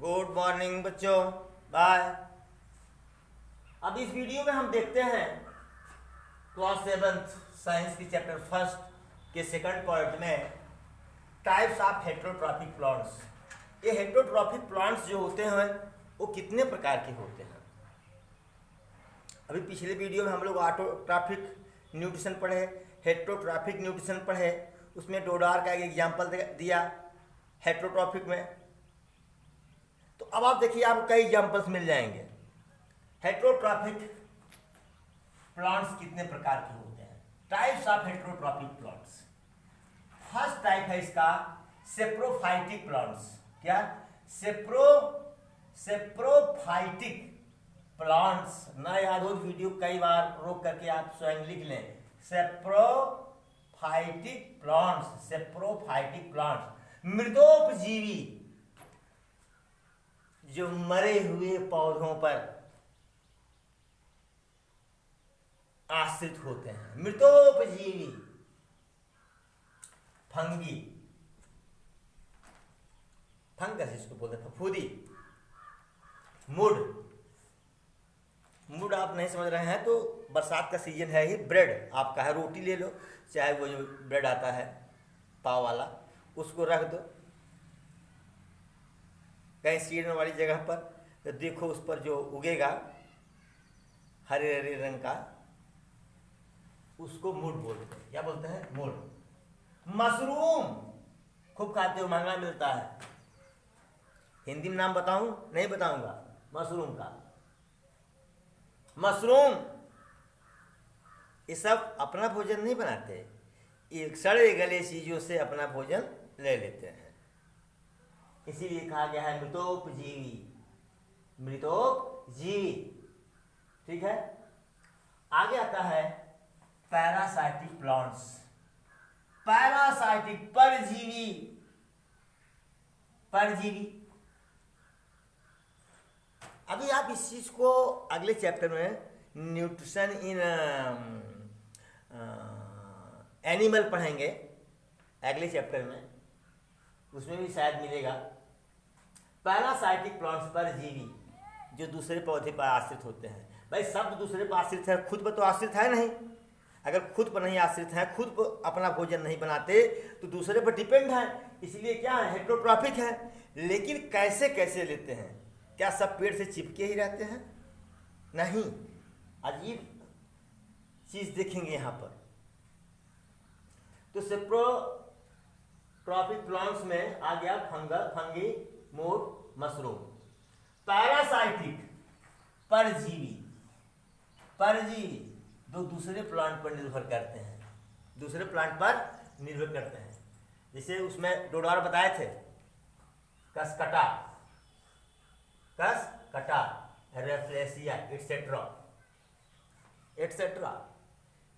Good morning बच्चों, bye. अब इस वीडियो में हम देखते हैं क्लास 7 साइंस की चैप्टर फर्स्ट के सेकंड पार्ट में टाइप्स ऑफ हेटेरोट्रॉपिक प्लांट्स। ये हेटेरोट्रॉपिक प्लांट्स जो होते हैं वो कितने प्रकार के होते हैं। अभी पिछले वीडियो में हम लोग ऑटोट्रॉपिक न्यूट्रिशन पढ़े, हेटेरोट्रॉपिक न्यूट्रिशन पढ़े, उसमें डोडार का एक एग्जाम्पल दिया हेटेरोट्रॉपिक में। तो अब आप देखिए, आपको कई एग्जाम्पल्स मिल जाएंगे। हेटेरोट्रॉपिक प्लांट्स कितने प्रकार के होते हैं, types of heterotrophic plants. First type है इसका सेप्रोफाइटिक प्लांट्स। क्या? Saprophytic plants. ना याद हो वीडियो कई बार रोक करके आप स्वयं लिख लें। सेप्रोफाइटिक प्लांट्स, सेप्रोफाइटिक प्लांट्स मृदोपजीवी, जो मरे हुए पौधों पर आश्रित होते हैं, मृतोपजीवी। फंगी, फंगस इसको बोलते हैं, फफूंदी। मुड, मुड आप नहीं समझ रहे हैं तो बरसात का सीजन है ही, ब्रेड आपका है, रोटी ले लो, चाहे वो जो ब्रेड आता है पाव वाला, उसको रख दो कहीं सीढ़ने वाली जगह पर, तो देखो उस पर जो उगेगा हरे हरे रंग का, उसको मुड बोलते हैं। क्या बोलते हैं? मुड। मशरूम खूब खाते हो, महंगा मिलता है। हिंदी में नाम बताऊं? नहीं बताऊंगा मशरूम का। मशरूम ये सब अपना भोजन नहीं बनाते, ये सड़े गले चीजों से अपना भोजन ले लेते हैं, इसीलिए कहा गया है मृतोपजीवी, मृतोपजीवी। ठीक है, आगे आता है पैरासाइटिक प्लांट्स। पैरासाइटिक, परजीवी, परजीवी। अभी आप इस चीज को अगले चैप्टर में न्यूट्रिशन इन एनिमल पढ़ेंगे, अगले चैप्टर में, उसमें भी शायद मिलेगा। पैरासाइटिक प्लांट्स, परजीवी, जो दूसरे पौधे पर आश्रित होते हैं। भाई सब दूसरे पर आश्रित है, खुद पर तो आश्रित है नहीं। अगर खुद पर नहीं आश्रित है, खुद पर अपना भोजन नहीं बनाते, तो दूसरे पर डिपेंड है, इसलिए क्या है, हेटेरोट्रॉपिक है। लेकिन कैसे कैसे लेते हैं? क्या सब पेड़ से चिपके ही रहते हैं? नहीं, अजीब चीज देखेंगे यहां पर। तो सेप्रोट्रॉपिक प्लांट्स में आ गया fungus, fungi, mode, mushroom. Parasitic, परजीवी, परजीवी जो दूसरे प्लांट पर निर्भर करते हैं, दूसरे प्लांट पर निर्भर करते हैं। जैसे उसमें डोडार बताए थे, Cuscuta, Cuscuta, Rafflesia, etcetera etcetera.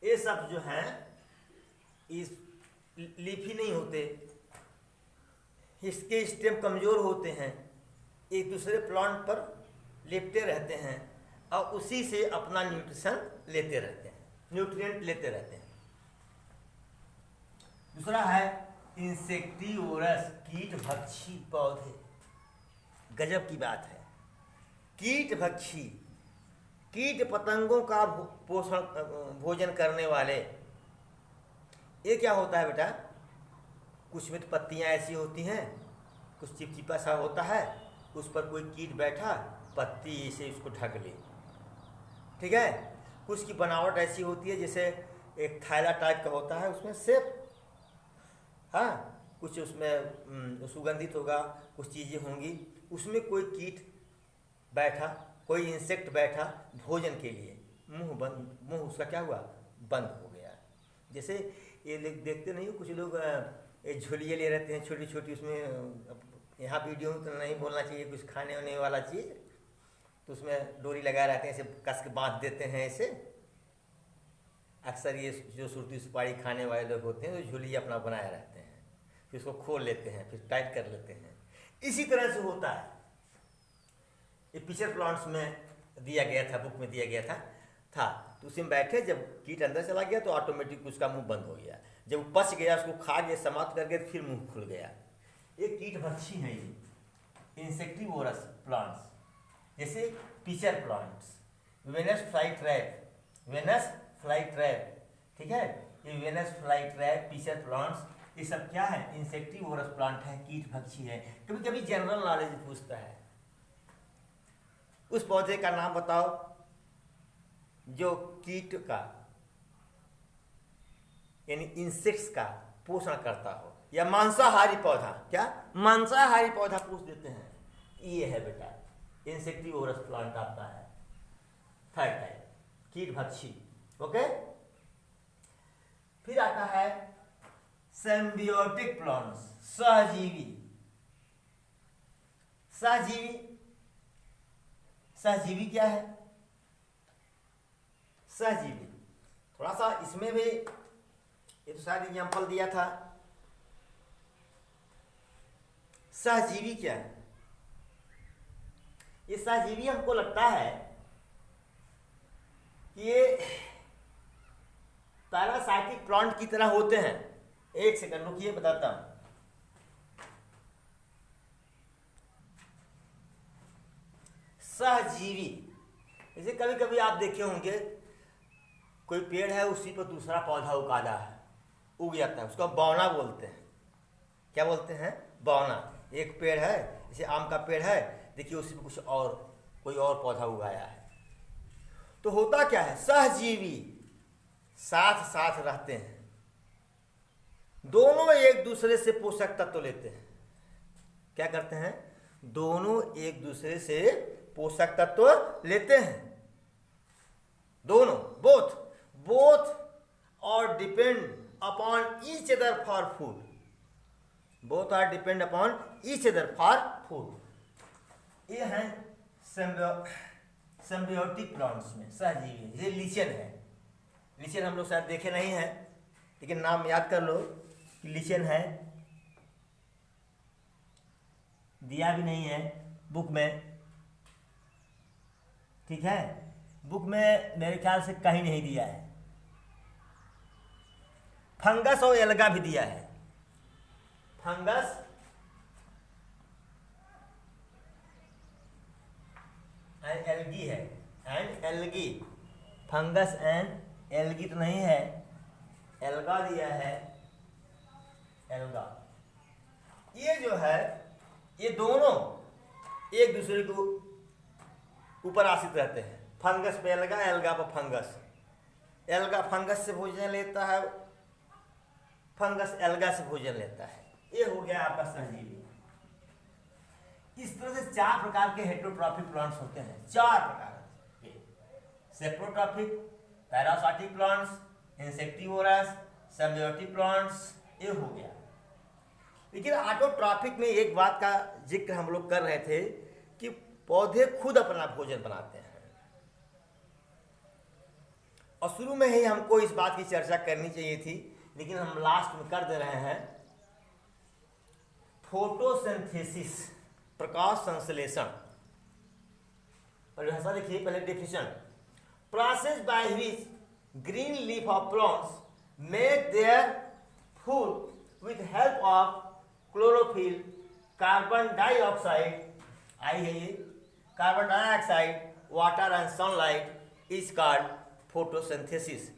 ये सब जो हैं इस लीफी नहीं होते, इसके स्टेम कमजोर होते हैं, एक दूसरे प्लांट पर लिपटे रहते हैं और उसी से अपना न्यूट्रिशन लेते रहते हैं, न्यूट्रिएंट लेते रहते हैं। दूसरा है इंसेक्टिवोरस, कीट भक्षी पौधे। गजब की बात है, कीट भक्षी, कीट पतंगों का पोषण भोजन करने वाले। ये क्या होता है बेटा? कुछ में तो पत्तियां ऐसी होती हैं, कुछ चिपचिपा सा होता है, उस पर कोई कीट बैठा, पत्ती से उसको ढक ले। ठीक है, कुछ की बनावट ऐसी होती है जैसे एक थैला टाइप का होता है, उसमें सेप, हाँ, कुछ उसमें सुगंधित होगा, कुछ चीज़ें होंगी, उसमें कोई कीट बैठा, कोई इंसेक्ट बैठा भोजन के लिए, मुंह बंद, मुंह उसका क्या हुआ, बंद हो गया। जैसे ये देखते नहीं हो, कुछ लोग झोलियाँ ले रहते हैं छोटी छोटी, उसमें यहाँ वीडियो में तो नहीं बोलना चाहिए, कुछ खाने वाने वाला चीज़, तो उसमें डोरी लगा रहते हैं, ऐसे कस के बांध देते हैं ऐसे। अक्सर ये जो सुरती सुपारी खाने वाले लोग होते हैं, तो झोलियाँ अपना बनाए रहते हैं, फिर उसको खोल लेते हैं, फिर टाइट कर लेते हैं। इसी तरह से होता है। ये पिक्चर प्लांट्स में दिया गया था, बुक में दिया गया था, तो उसी में बैठे, जब कीट अंदर चला गया तो ऑटोमेटिक उसका मुंह बंद हो गया, जब वो पच गया, उसको खा गया, समाप्त कर गया, फिर मुंह खुल गया। ये कीट भक्षी है, ये इंसेक्टिवोरस प्लांट्स, जैसे pitcher plants, Venus fly trap, Venus fly trap, ठीक है, ये Venus fly trap, pitcher plants, ये सब क्या है, इंसेक्टिवोरस प्लांट है, कीट भक्षी है। कभी कभी जनरल नॉलेज पूछता है, उस पौधे का नाम बताओ जो कीट का यानी इंसेक्ट्स का पोषण करता हो, या मांसाहारी पौधा, क्या मांसाहारी पौधा पूछ देते हैं, ये है बेटा इंसेक्टिवोरस प्लांट आता है, थर्ड टाइप, कीट भक्षी। ओके, फिर आता है सिम्बियोटिक प्लांट्स, सहजीवी। सहजीवी, सहजीवी क्या है, सहजीवी थोड़ा सा इसमें भी, ये तो शायद एग्जाम्पल दिया था। सहजीवी क्या है, ये सहजीवी हमको लगता है कि ये पैरासाइटिक प्लांट की तरह होते हैं। एक सेकंड रुकिए, बताता हूं। सहजीवी, जैसे कभी कभी आप देखे होंगे कोई पेड़ है, उसी पर दूसरा पौधा उग जाता है, उसको बौना बोलते हैं। क्या बोलते हैं, बौना। एक पेड़ है, जैसे आम का पेड़ है, देखिए उसी पर कुछ और कोई और पौधा उगाया है। तो होता क्या है, सहजीवी साथ साथ रहते हैं, दोनों एक दूसरे से पोषक तत्व लेते हैं। क्या करते हैं, दोनों एक दूसरे से पोषक तत्व लेते हैं, दोनों, बोथ और depend upon each other for food, both are depend upon each other for food. ये है सिम्बियोटिक प्लांट्स में सहजीवी। ये लीचन है, लीचन हम लोग शायद देखे नहीं है, लेकिन नाम याद कर लो कि लीचन है, दिया भी नहीं है बुक में, ठीक है, बुक में मेरे ख्याल से कहीं नहीं दिया है। फंगस और एल्गा भी दिया है, फंगस एंड एल्गी है, and algae, fungus and algae तो नहीं है, एल्गा दिया है, एल्गा। ये जो है, ये दोनों एक दूसरे को ऊपर आश्रित रहते हैं, फंगस पे एल्गा, एल्गा पर फंगस। एल्गा फंगस से भोजन लेता है, फंगस एल्गा से भोजन लेता है। ये हो गया आपका सहजीवी। इस तरह से 4 प्रकार के हेटेरोट्रॉफिक प्लांट्स होते हैं, 4 प्रकार के, saprotrophic, parasitic plants, insectivorous, symbiotic plants, ये हो गया। लेकिन ऑटोट्रॉफिक में एक बात का जिक्र हम लोग कर रहे थे कि पौधे खुद अपना भोजन बनाते हैं, और शुरू में ही हमको इस बात की चर्चा करनी चाहिए थी, लेकिन हम लास्ट में कर दे रहे हैं। फोटोसिंथेसिस, प्रकाश संश्लेषण, परिभाषा देखिए पहले, definition, process by which green leaf of plants make their food with help of chlorophyll, carbon dioxide, आई है ये, carbon dioxide, water and sunlight is called photosynthesis.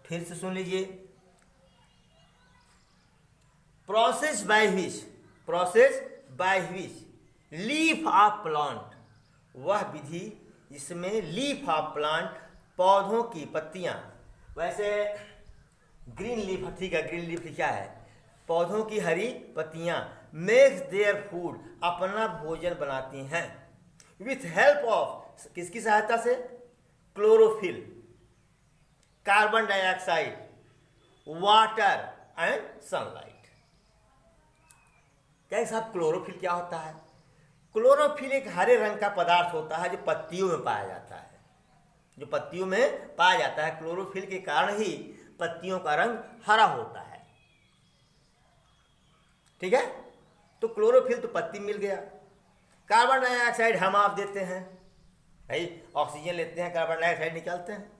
फिर से सुन लीजिए, process by which leaf of plant, वह विधि जिसमें लीफ ऑफ प्लांट, पौधों की पत्तियां, वैसे ग्रीन लीफ, ठीक है, ग्रीन लीफ क्या है, पौधों की हरी पत्तियां, मेक्स देयर फूड, अपना भोजन बनाती हैं, विथ हेल्प ऑफ, किसकी सहायता से, chlorophyll, carbon dioxide, water and sunlight. क्या साहब, क्लोरोफिल क्या होता है? क्लोरोफिल एक हरे रंग का पदार्थ होता है जो पत्तियों में पाया जाता है, जो पत्तियों में पाया जाता है। क्लोरोफिल के कारण ही पत्तियों का रंग हरा होता है, ठीक है। तो क्लोरोफिल तो पत्ती मिल गया। कार्बन डाइऑक्साइड हम आप देते हैं, भाई ऑक्सीजन लेते हैं, कार्बन डाइऑक्साइड निकालते हैं,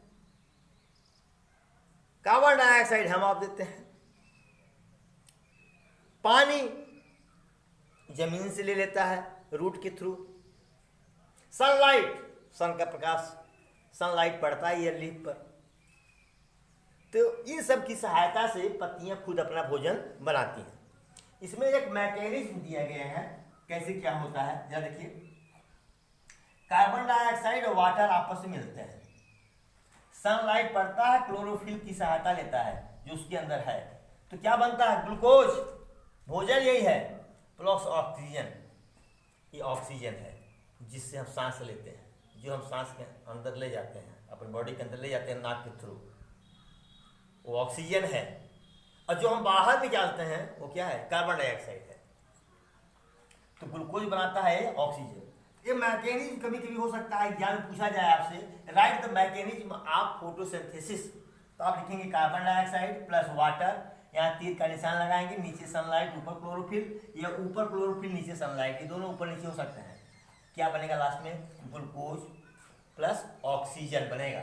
कार्बन डाइऑक्साइड हम आप देते हैं। पानी जमीन से ले लेता है, रूट के थ्रू। सनलाइट, सन का प्रकाश, सनलाइट पड़ता है ये लीफ पर, तो इन सब की सहायता से पत्तियां खुद अपना भोजन बनाती हैं। इसमें एक मैकेनिज्म दिया गया है कैसे क्या होता है, जरा देखिए। कार्बन डाइऑक्साइड और वाटर आपस में मिलते हैं, सनलाइट पड़ता है, क्लोरोफिल की सहायता लेता है जो उसके अंदर है, तो क्या बनता है, ग्लूकोज, भोजन यही है, प्लस ऑक्सीजन, ये ऑक्सीजन है जिससे हम सांस लेते हैं, जो हम सांस के अंदर ले जाते हैं, अपनी बॉडी के अंदर ले जाते हैं नाक के थ्रू, वो ऑक्सीजन है। और जो हम बाहर निकालते हैं वो क्या है, कार्बन डाइऑक्साइड है। तो ग्लूकोज बनाता है ऑक्सीजन। ये मैकेनिज्म कभी कभी हो सकता है एग्जाम में पूछा जाए आपसे, right the mechanism of photosynthesis, तो आप लिखेंगे कार्बन डाइऑक्साइड प्लस वाटर, यहाँ तीर का निशान लगाएंगे, नीचे सनलाइट ऊपर क्लोरोफिल, या ऊपर क्लोरोफिल नीचे सनलाइट, ये दोनों ऊपर नीचे हो सकते हैं। क्या बनेगा लास्ट में, ग्लूकोज प्लस ऑक्सीजन बनेगा।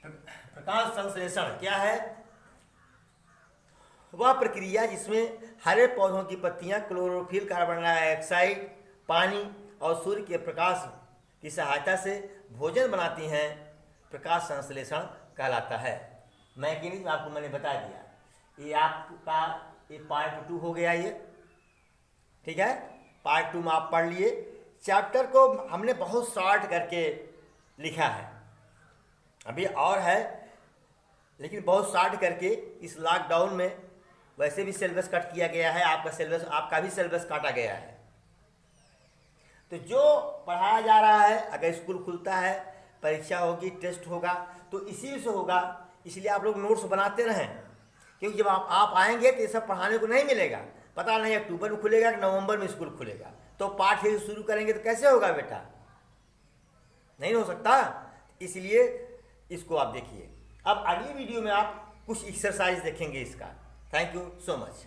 प्रकाश संश्लेषण क्या है, वह प्रक्रिया जिसमें हरे पौधों की पत्तियां क्लोरोफिल, कार्बन डाइऑक्साइड, पानी और सूर्य के प्रकाश की सहायता से भोजन बनाती हैं, प्रकाश संश्लेषण कहलाता है। मैकेनिज्म आपको मैंने बता दिया। ये आपका ये पार्ट 2 हो गया ये, ठीक है। पार्ट 2 में आप पढ़ लिए। चैप्टर को हमने बहुत शॉर्ट करके लिखा है, अभी और है लेकिन बहुत शॉर्ट करके। इस लॉकडाउन में वैसे भी सिलेबस कट किया गया है, आपका भी सिलेबस काटा गया है। तो जो पढ़ाया जा रहा है, अगर स्कूल खुलता है, परीक्षा होगी, टेस्ट होगा, तो इसी से होगा। इसलिए आप लोग नोट्स बनाते रहें, क्योंकि जब आप आएंगे तो ये सब पढ़ाने को नहीं मिलेगा। पता नहीं अक्टूबर में खुलेगा कि नवंबर में स्कूल खुलेगा, तो पाठ ही शुरू करेंगे तो कैसे होगा बेटा, नहीं हो सकता। इसलिए इसको आप देखिए। अब अगली वीडियो में आप कुछ एक्सरसाइज देखेंगे इसका। Thank you so much.